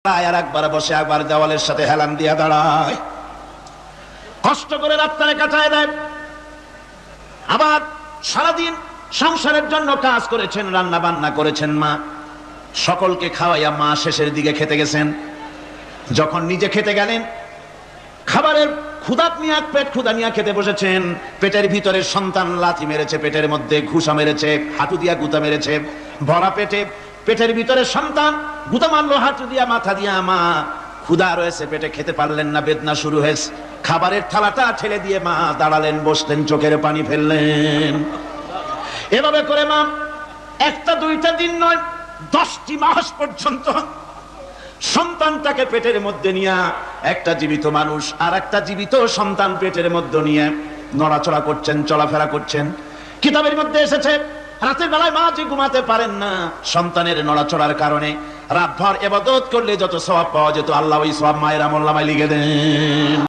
আর একবার বসে একবার দেওয়ালের সাথে হেলান দিয়া দাঁড়ায়, কষ্ট করে রাত্রে কাটায় দেয়। আবার সারাদিন সংসারের জন্য কাজ করেছেন, রান্না বান্না করেছেন, মা সকলকে খাওয়াইয়া মা শেষের দিকে খেতে গেছেন। যখন নিজে খেতে গেলেন, খাবারের ক্ষুধা নিয়ে পেট ক্ষুধা নিয়ে খেতে বসেছেন, পেটের ভিতরে সন্তান লাথি মেরেছে, পেটের মধ্যে ঘুষা মেরেছে, হাঁটু দিয়া গুতা মেরেছে, ভরা পেটে পেটের ভিতরে সন্তান গুতা মারলো হাঁটু দিয়া, মাথা দিয়া। মা ক্ষুধা রয়েছে, পেটে খেতে পারলেন না, বেদনা শুরু হয়েছে। খাবারের থালাটা ঠেলে দিয়ে মা দাঁড়ালেন, বসলেন, চোখের পানি ফেললেন। এভাবে করে মা একটা দুইটা দিন নয়, 10টি মাস পর্যন্ত সন্তানটাকে পেটের মধ্যে নিয়ে, একটা জীবিত মানুষ আর একটা জীবিত সন্তান পেটের মধ্যে নিয়ে নড়াচড়া করছেন, চলাফেরা করছেন। কিতাবের মধ্যে এসেছে রাতের বেলায় মা যে ঘুমাতে পারেন না সন্তানের নড়াচড়ার কারণে, রাতভর ইবাদত করলে যত সওয়াব পাওয়া যেত আল্লাহ ওই সওয়াব মায়ের আমলনামায় লিখে দেন।